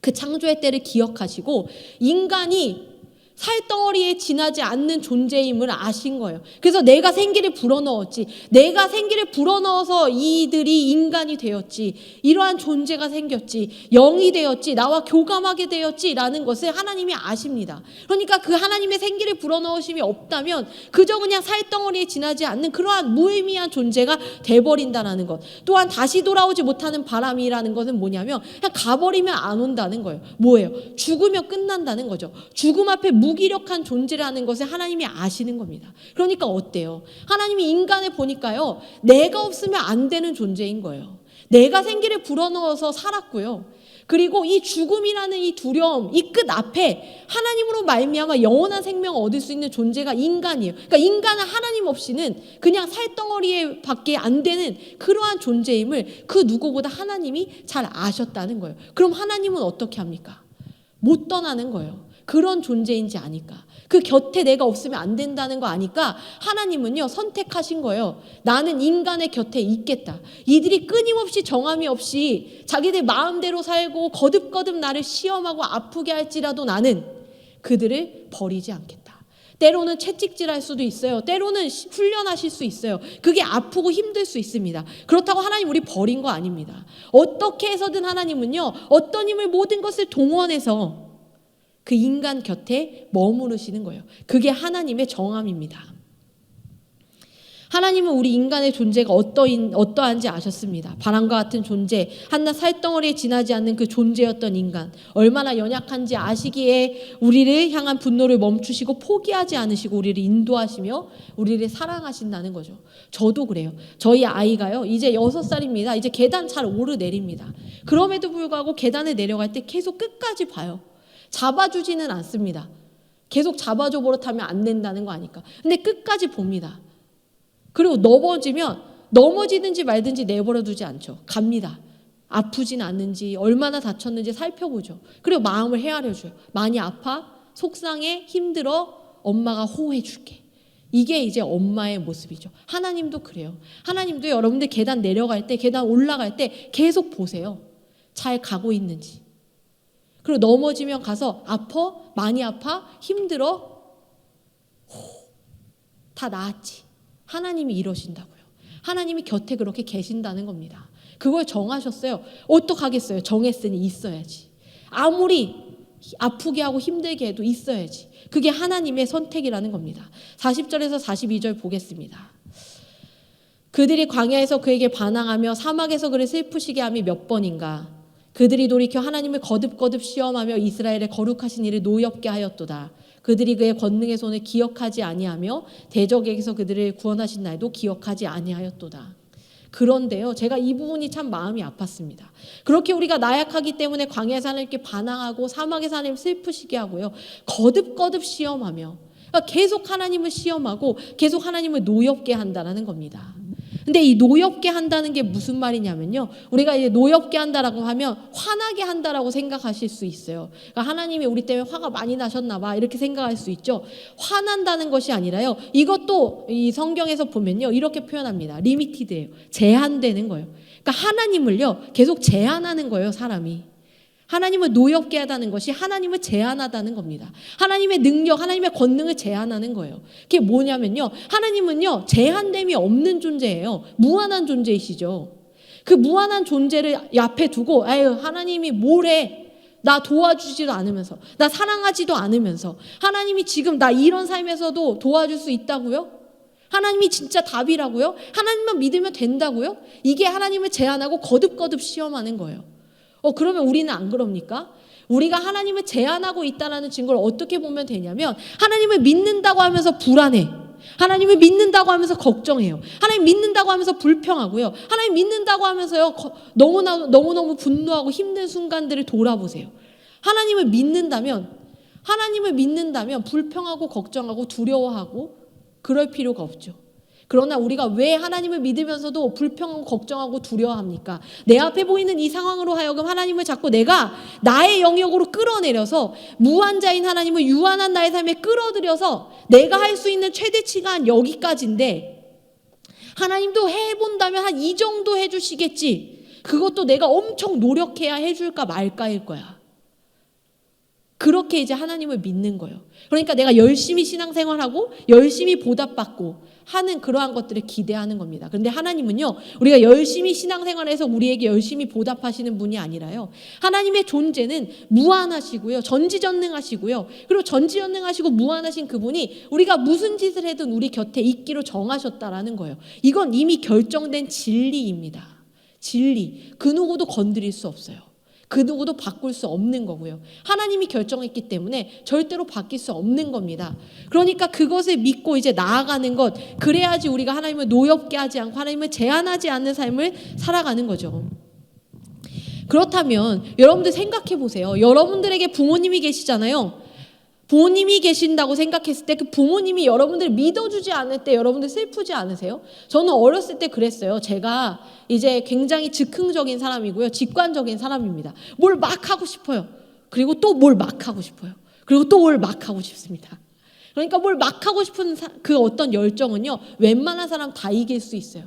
그 창조의 때를 기억하시고 인간이 살덩어리에 지나지 않는 존재임을 아신 거예요. 그래서 내가 생기를 불어넣었지. 내가 생기를 불어넣어서 이들이 인간이 되었지. 이러한 존재가 생겼지. 영이 되었지. 나와 교감하게 되었지. 라는 것을 하나님이 아십니다. 그러니까 그 하나님의 생기를 불어넣으심이 없다면 그저 그냥 살덩어리에 지나지 않는 그러한 무의미한 존재가 돼버린다는 것. 또한 다시 돌아오지 못하는 바람이라는 것은 뭐냐면 그냥 가버리면 안 온다는 거예요. 뭐예요? 죽으면 끝난다는 거죠. 죽음 앞에 무기력한 존재라는 것을 하나님이 아시는 겁니다. 그러니까 어때요? 하나님이 인간을 보니까요. 내가 없으면 안 되는 존재인 거예요. 내가 생기를 불어넣어서 살았고요. 그리고 이 죽음이라는 이 두려움, 이 끝 앞에 하나님으로 말미암아 영원한 생명을 얻을 수 있는 존재가 인간이에요. 그러니까 인간은 하나님 없이는 그냥 살덩어리에 밖에 안 되는 그러한 존재임을 그 누구보다 하나님이 잘 아셨다는 거예요. 그럼 하나님은 어떻게 합니까? 못 떠나는 거예요. 그런 존재인지 아니까. 그 곁에 내가 없으면 안 된다는 거 아니까 하나님은요 선택하신 거예요. 나는 인간의 곁에 있겠다. 이들이 끊임없이 정함이 없이 자기들 마음대로 살고 거듭거듭 나를 시험하고 아프게 할지라도 나는 그들을 버리지 않겠다. 때로는 채찍질할 수도 있어요. 때로는 훈련하실 수 있어요. 그게 아프고 힘들 수 있습니다. 그렇다고 하나님 우리 버린 거 아닙니다. 어떻게 해서든 하나님은요, 어떤 힘을 모든 것을 동원해서 그 인간 곁에 머무르시는 거예요. 그게 하나님의 정함입니다. 하나님은 우리 인간의 존재가 어떠한지 아셨습니다. 바람과 같은 존재, 한낱 살덩어리에 지나지 않는 그 존재였던 인간, 얼마나 연약한지 아시기에 우리를 향한 분노를 멈추시고 포기하지 않으시고 우리를 인도하시며 우리를 사랑하신다는 거죠. 저도 그래요. 저희 아이가요, 이제 6살입니다. 이제 계단 잘 오르내립니다. 그럼에도 불구하고 계단을 내려갈 때 계속 끝까지 봐요. 잡아주지는 않습니다. 계속 잡아줘 버릇하면 안 된다는 거 아니까. 근데 끝까지 봅니다. 그리고 넘어지든지 말든지 내버려 두지 않죠. 갑니다. 아프진 않는지, 얼마나 다쳤는지 살펴보죠. 그리고 마음을 헤아려줘요. 많이 아파? 속상해? 힘들어? 엄마가 호호해 줄게. 이게 이제 엄마의 모습이죠. 하나님도 그래요. 하나님도 여러분들 계단 내려갈 때, 계단 올라갈 때 계속 보세요. 잘 가고 있는지. 그리고 넘어지면 가서 아파? 많이 아파? 힘들어? 다 나았지. 하나님이 이러신다고요. 하나님이 곁에 그렇게 계신다는 겁니다. 그걸 정하셨어요. 어떡하겠어요? 정했으니 있어야지. 아무리 아프게 하고 힘들게 해도 있어야지. 그게 하나님의 선택이라는 겁니다. 40절에서 42절 보겠습니다. 그들이 광야에서 그에게 반항하며 사막에서 그를 슬프시게 함이 몇 번인가. 그들이 돌이켜 하나님을 거듭거듭 시험하며 이스라엘의 거룩하신 이를 노엽게 하였도다. 그들이 그의 권능의 손을 기억하지 아니하며 대적에게서 그들을 구원하신 날도 기억하지 아니하였도다. 그런데요, 제가 이 부분이 참 마음이 아팠습니다. 그렇게 우리가 나약하기 때문에 광야에서 하나님께 반항하고 사막에서 하나님을 슬프시게 하고요, 거듭거듭 시험하며, 그러니까 계속 하나님을 시험하고 계속 하나님을 노엽게 한다는 겁니다. 근데 이 노엽게 한다는 게 무슨 말이냐면요, 우리가 이제 노엽게 한다라고 하면 화나게 한다라고 생각하실 수 있어요. 그러니까 하나님이 우리 때문에 화가 많이 나셨나 봐 이렇게 생각할 수 있죠. 화난다는 것이 아니라요, 이것도 이 성경에서 보면요 이렇게 표현합니다. 리미티드예요. 제한되는 거예요. 그러니까 하나님을요 계속 제한하는 거예요. 사람이 하나님을 노엽게 하다는 것이 하나님을 제한하다는 겁니다. 하나님의 능력, 하나님의 권능을 제한하는 거예요. 그게 뭐냐면요, 하나님은요 제한됨이 없는 존재예요. 무한한 존재이시죠. 그 무한한 존재를 앞에 두고 아유 하나님이 뭐래, 나 도와주지도 않으면서, 나 사랑하지도 않으면서, 하나님이 지금 나 이런 삶에서도 도와줄 수 있다고요? 하나님이 진짜 답이라고요? 하나님만 믿으면 된다고요? 이게 하나님을 제한하고 거듭거듭 시험하는 거예요. 그러면 우리는 안 그럽니까? 우리가 하나님을 제한하고 있다는 증거를 어떻게 보면 되냐면, 하나님을 믿는다고 하면서 불안해. 하나님을 믿는다고 하면서 걱정해요. 하나님 믿는다고 하면서 불평하고요. 하나님 믿는다고 하면서요 너무너무 분노하고 힘든 순간들을 돌아보세요. 하나님을 믿는다면 불평하고 걱정하고 두려워하고 그럴 필요가 없죠. 그러나 우리가 왜 하나님을 믿으면서도 불평하고 걱정하고 두려워합니까? 내 앞에 보이는 이 상황으로 하여금 하나님을 자꾸 내가 나의 영역으로 끌어내려서 무한자인 하나님을 유한한 나의 삶에 끌어들여서 내가 할 수 있는 최대치가 한 여기까지인데, 하나님도 해본다면 한 이 정도 해주시겠지, 그것도 내가 엄청 노력해야 해줄까 말까일 거야. 그렇게 이제 하나님을 믿는 거예요. 그러니까 내가 열심히 신앙생활하고 열심히 보답받고 하는 그러한 것들을 기대하는 겁니다. 그런데 하나님은요, 우리가 열심히 신앙생활해서 우리에게 열심히 보답하시는 분이 아니라요, 하나님의 존재는 무한하시고요, 전지전능하시고요, 그리고 전지전능하시고 무한하신 그분이 우리가 무슨 짓을 해든 우리 곁에 있기로 정하셨다라는 거예요. 이건 이미 결정된 진리입니다. 진리. 그 누구도 건드릴 수 없어요. 그 누구도 바꿀 수 없는 거고요. 하나님이 결정했기 때문에 절대로 바뀔 수 없는 겁니다. 그러니까 그것을 믿고 이제 나아가는 것, 그래야지 우리가 하나님을 노엽게 하지 않고 하나님을 제한하지 않는 삶을 살아가는 거죠. 그렇다면 여러분들 생각해 보세요. 여러분들에게 부모님이 계시잖아요. 부모님이 계신다고 생각했을 때 그 부모님이 여러분들을 믿어주지 않을 때 여러분들 슬프지 않으세요? 저는 어렸을 때 그랬어요. 제가 이제 굉장히 즉흥적인 사람이고요, 직관적인 사람입니다. 뭘 막 하고 싶어요. 그리고 또 뭘 막 하고 싶어요. 그리고 또 뭘 막 하고 싶습니다. 그러니까 뭘 막 하고 싶은 그 어떤 열정은요, 웬만한 사람 다 이길 수 있어요.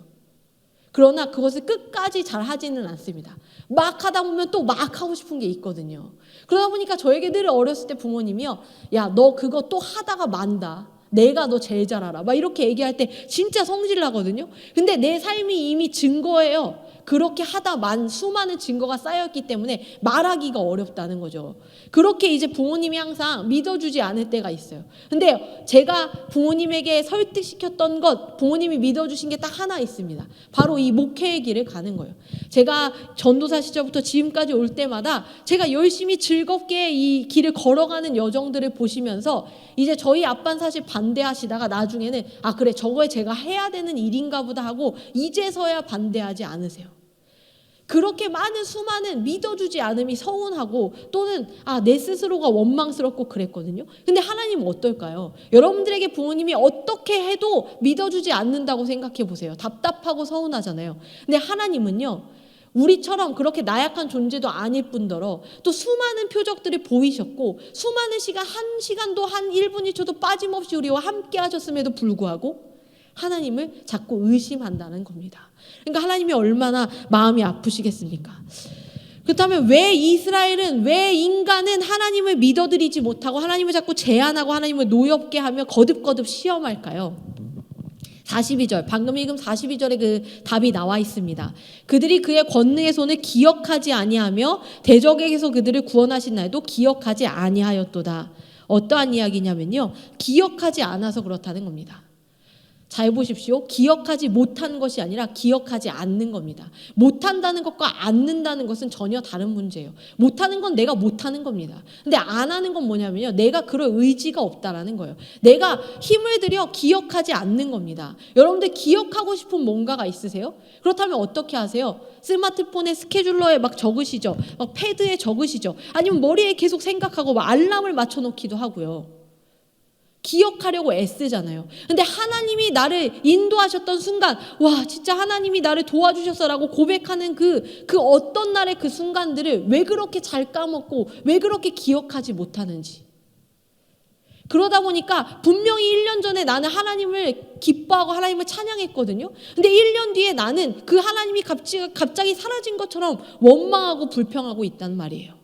그러나 그것을 끝까지 잘 하지는 않습니다. 막 하다 보면 또 막 하고 싶은 게 있거든요. 그러다 보니까 저에게 늘 어렸을 때 부모님이요, 야, 너 그거 또 하다가 만다. 내가 너 제일 잘 알아. 막 이렇게 얘기할 때 진짜 성질나거든요. 근데 내 삶이 이미 증거예요. 그렇게 하다 수많은 증거가 쌓였기 때문에 말하기가 어렵다는 거죠. 그렇게 이제 부모님이 항상 믿어주지 않을 때가 있어요. 근데 제가 부모님에게 설득시켰던 것, 부모님이 믿어주신 게 딱 하나 있습니다. 바로 이 목회의 길을 가는 거예요. 제가 전도사 시절부터 지금까지 올 때마다 제가 열심히 즐겁게 이 길을 걸어가는 여정들을 보시면서 이제 저희 아빠는 사실 반대하시다가 나중에는 그래 저거에 제가 해야 되는 일인가 보다 하고 이제서야 반대하지 않으세요. 그렇게 수많은 믿어주지 않음이 서운하고 또는 내 스스로가 원망스럽고 그랬거든요. 근데 하나님은 어떨까요? 여러분들에게 부모님이 어떻게 해도 믿어주지 않는다고 생각해 보세요. 답답하고 서운하잖아요. 근데 하나님은요, 우리처럼 그렇게 나약한 존재도 아닐 뿐더러 또 수많은 표적들을 보이셨고 수많은 시간, 한 시간도 한 1분 1초도 빠짐없이 우리와 함께 하셨음에도 불구하고 하나님을 자꾸 의심한다는 겁니다. 그러니까 하나님이 얼마나 마음이 아프시겠습니까? 그렇다면 왜 인간은 하나님을 믿어드리지 못하고 하나님을 자꾸 제한하고 하나님을 노엽게 하며 거듭거듭 시험할까요? 42절, 방금 읽은 42절에 그 답이 나와 있습니다. 그들이 그의 권능의 손을 기억하지 아니하며 대적에게서 그들을 구원하신 날도 기억하지 아니하였도다. 어떠한 이야기냐면요, 기억하지 않아서 그렇다는 겁니다. 잘 보십시오. 기억하지 못한 것이 아니라 기억하지 않는 겁니다. 못한다는 것과 않는다는 것은 전혀 다른 문제예요. 못하는 건 내가 못하는 겁니다. 근데 안 하는 건 뭐냐면요, 내가 그럴 의지가 없다라는 거예요. 내가 힘을 들여 기억하지 않는 겁니다. 여러분들 기억하고 싶은 뭔가가 있으세요? 그렇다면 어떻게 하세요? 스마트폰에 스케줄러에 막 적으시죠. 막 패드에 적으시죠. 아니면 머리에 계속 생각하고 막 알람을 맞춰놓기도 하고요. 기억하려고 애쓰잖아요. 근데 하나님이 나를 인도하셨던 순간, 와 진짜 하나님이 나를 도와주셨어라고 고백하는 그 어떤 날의 그 순간들을 왜 그렇게 잘 까먹고 왜 그렇게 기억하지 못하는지. 그러다 보니까 분명히 1년 전에 나는 하나님을 기뻐하고 하나님을 찬양했거든요. 근데 1년 뒤에 나는 그 하나님이 갑자기 사라진 것처럼 원망하고 불평하고 있단 말이에요.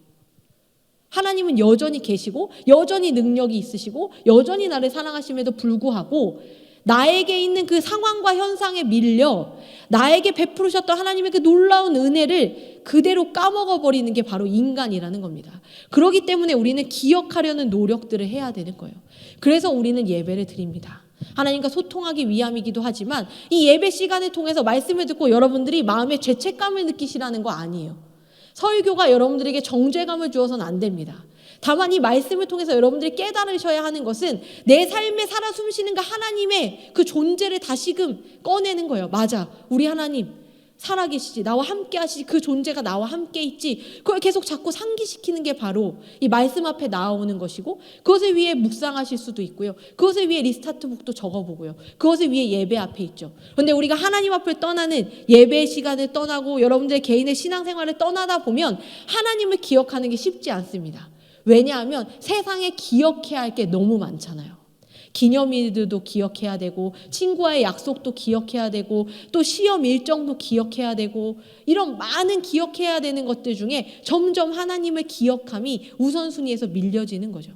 하나님은 여전히 계시고 여전히 능력이 있으시고 여전히 나를 사랑하심에도 불구하고 나에게 있는 그 상황과 현상에 밀려 나에게 베푸셨던 하나님의 그 놀라운 은혜를 그대로 까먹어버리는 게 바로 인간이라는 겁니다. 그렇기 때문에 우리는 기억하려는 노력들을 해야 되는 거예요. 그래서 우리는 예배를 드립니다. 하나님과 소통하기 위함이기도 하지만 이 예배 시간을 통해서 말씀을 듣고 여러분들이 마음에 죄책감을 느끼시라는 거 아니에요. 설교가 여러분들에게 정죄감을 주어서는 안 됩니다. 다만 이 말씀을 통해서 여러분들이 깨달으셔야 하는 것은 내 삶에 살아 숨쉬는 그 하나님의 그 존재를 다시금 꺼내는 거예요. 맞아, 우리 하나님 살아계시지, 나와 함께 하시지, 그 존재가 나와 함께 있지. 그걸 계속 자꾸 상기시키는 게 바로 이 말씀 앞에 나오는 것이고, 그것을 위해 묵상하실 수도 있고요, 그것을 위해 리스타트북도 적어보고요, 그것을 위해 예배 앞에 있죠. 그런데 우리가 하나님 앞을 떠나는 예배 시간을 떠나고 여러분들의 개인의 신앙생활을 떠나다 보면 하나님을 기억하는 게 쉽지 않습니다. 왜냐하면 세상에 기억해야 할 게 너무 많잖아요. 기념일들도 기억해야 되고 친구와의 약속도 기억해야 되고 또 시험 일정도 기억해야 되고 이런 많은 기억해야 되는 것들 중에 점점 하나님을 기억함이 우선순위에서 밀려지는 거죠.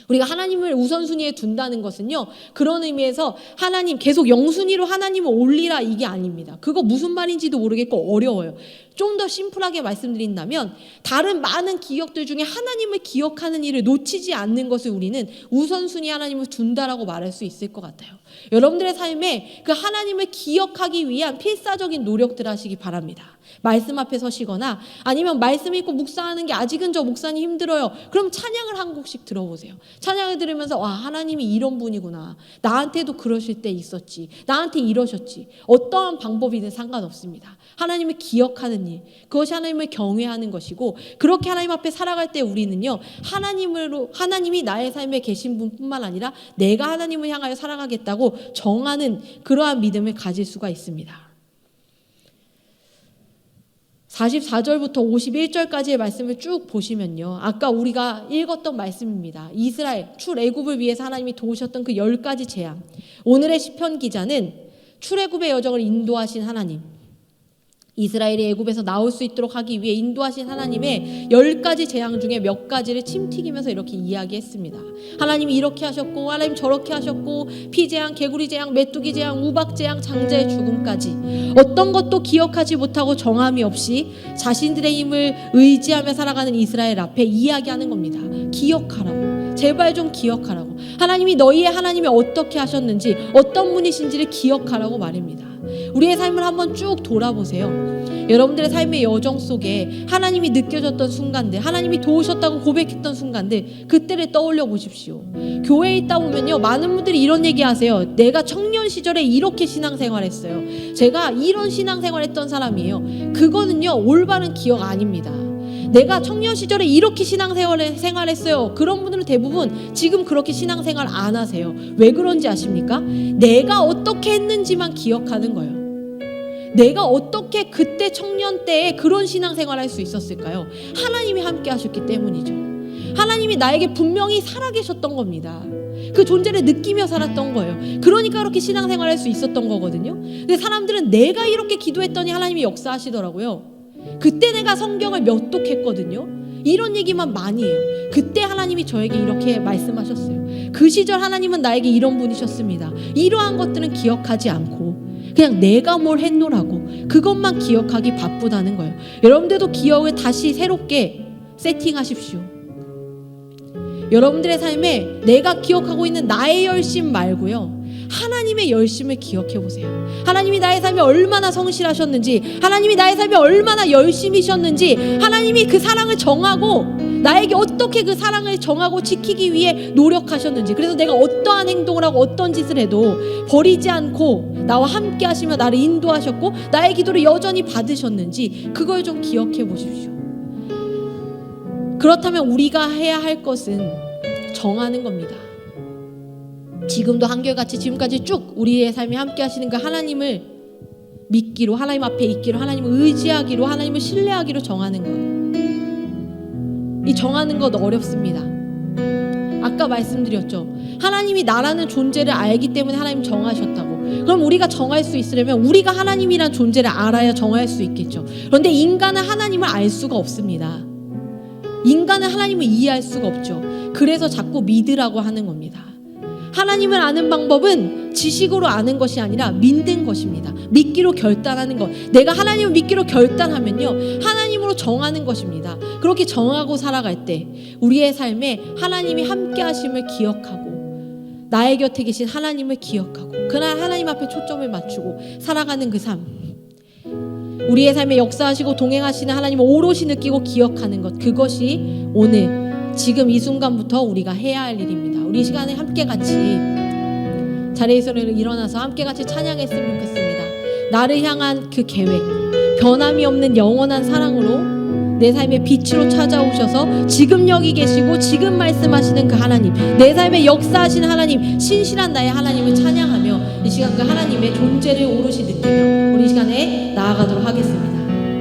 우리가 하나님을 우선순위에 둔다는 것은요, 그런 의미에서 하나님 계속 영순위로 하나님을 올리라 이게 아닙니다. 그거 무슨 말인지도 모르겠고 어려워요. 좀 더 심플하게 말씀드린다면 다른 많은 기억들 중에 하나님을 기억하는 일을 놓치지 않는 것을 우리는 우선순위 하나님을 둔다라고 말할 수 있을 것 같아요. 여러분들의 삶에 그 하나님을 기억하기 위한 필사적인 노력들을 하시기 바랍니다. 말씀 앞에 서시거나 아니면 말씀 읽고 묵상하는 게 아직은 저 목사님 힘들어요. 그럼 찬양을 한 곡씩 들어보세요. 찬양을 들으면서 와, 하나님이 이런 분이구나. 나한테도 그러실 때 있었지. 나한테 이러셨지. 어떠한 방법이든 상관없습니다. 하나님을 기억하는 일, 그것이 하나님을 경외하는 것이고, 그렇게 하나님 앞에 살아갈 때 우리는요, 하나님이 나의 삶에 계신 분뿐만 아니라 내가 하나님을 향하여 살아가겠다고 정하는 그러한 믿음을 가질 수가 있습니다. 44절부터 51절까지의 말씀을 쭉 보시면요, 아까 우리가 읽었던 말씀입니다. 이스라엘 출애굽을 위해서 하나님이 도우셨던 그 10가지 재앙. 오늘의 시편 기자는 출애굽의 여정을 인도하신 하나님, 이스라엘이 애굽에서 나올 수 있도록 하기 위해 인도하신 하나님의 10가지 재앙 중에 몇 가지를 침튀기면서 이렇게 이야기했습니다. 하나님이 이렇게 하셨고 하나님 저렇게 하셨고 피재앙, 개구리 재앙, 메뚜기 재앙, 우박 재앙, 장자의 죽음까지 어떤 것도 기억하지 못하고 정함이 없이 자신들의 힘을 의지하며 살아가는 이스라엘 앞에 이야기하는 겁니다. 기억하라고. 제발 좀 기억하라고. 하나님이 너희의 하나님이 어떻게 하셨는지 어떤 분이신지를 기억하라고 말입니다. 우리의 삶을 한번 쭉 돌아보세요. 여러분들의 삶의 여정 속에 하나님이 느껴졌던 순간들, 하나님이 도우셨다고 고백했던 순간들, 그때를 떠올려 보십시오. 교회에 있다 보면요, 많은 분들이 이런 얘기 하세요. 내가 청년 시절에 이렇게 신앙생활했어요. 제가 이런 신앙생활했던 사람이에요. 그거는요, 올바른 기억 아닙니다. 내가 청년 시절에 이렇게 생활했어요. 그런 분들은 대부분 지금 그렇게 신앙생활 안 하세요. 왜 그런지 아십니까? 내가 어떻게 했는지만 기억하는 거예요. 내가 어떻게 그때 청년 때에 그런 신앙생활을 할 수 있었을까요? 하나님이 함께 하셨기 때문이죠. 하나님이 나에게 분명히 살아계셨던 겁니다. 그 존재를 느끼며 살았던 거예요. 그러니까 그렇게 신앙생활을 할 수 있었던 거거든요. 근데 사람들은 내가 이렇게 기도했더니 하나님이 역사하시더라고요. 그때 내가 성경을 몇 독했거든요. 이런 얘기만 많이 해요. 그때 하나님이 저에게 이렇게 말씀하셨어요. 그 시절 하나님은 나에게 이런 분이셨습니다. 이러한 것들은 기억하지 않고 그냥 내가 뭘 했노라고 그것만 기억하기 바쁘다는 거예요. 여러분들도 기억을 다시 새롭게 세팅하십시오. 여러분들의 삶에 내가 기억하고 있는 나의 열심 말고요, 하나님의 열심을 기억해 보세요. 하나님이 나의 삶에 얼마나 성실하셨는지, 하나님이 나의 삶에 얼마나 열심히셨는지, 하나님이 그 사랑을 정하고 나에게 어떻게 그 사랑을 정하고 지키기 위해 노력하셨는지, 그래서 내가 어떠한 행동을 하고 어떤 짓을 해도 버리지 않고 나와 함께 하시며 나를 인도하셨고 나의 기도를 여전히 받으셨는지 그걸 좀 기억해 보십시오. 그렇다면 우리가 해야 할 것은 정하는 겁니다. 지금도 한결같이 지금까지 쭉 우리의 삶에 함께 하시는 그 하나님을 믿기로, 하나님 앞에 있기로, 하나님을 의지하기로, 하나님을 신뢰하기로 정하는 것. 이 정하는 것 어렵습니다. 아까 말씀드렸죠. 하나님이 나라는 존재를 알기 때문에 하나님 정하셨다고. 그럼 우리가 정할 수 있으려면 우리가 하나님이란 존재를 알아야 정할 수 있겠죠. 그런데 인간은 하나님을 알 수가 없습니다. 인간은 하나님을 이해할 수가 없죠. 그래서 자꾸 믿으라고 하는 겁니다. 하나님을 아는 방법은 지식으로 아는 것이 아니라 믿는 것입니다. 믿기로 결단하는 것. 내가 하나님을 믿기로 결단하면요, 하나님으로 정하는 것입니다. 그렇게 정하고 살아갈 때 우리의 삶에 하나님이 함께 하심을 기억하고 나의 곁에 계신 하나님을 기억하고 그날 하나님 앞에 초점을 맞추고 살아가는 그 삶, 우리의 삶에 역사하시고 동행하시는 하나님을 오롯이 느끼고 기억하는 것, 그것이 오늘 지금 이 순간부터 우리가 해야 할 일입니다. 우리 이 시간에 함께 같이 자리에서 일어나서 함께 같이 찬양했으면 좋겠습니다. 나를 향한 그 계획, 변함이 없는 영원한 사랑으로 내 삶의 빛으로 찾아오셔서 지금 여기 계시고 지금 말씀하시는 그 하나님, 내 삶에 역사하시는 하나님, 신실한 나의 하나님을 찬양하며 이 시간 그 하나님의 존재를 오롯이 느끼며 우리 이 시간에 나아가도록 하겠습니다.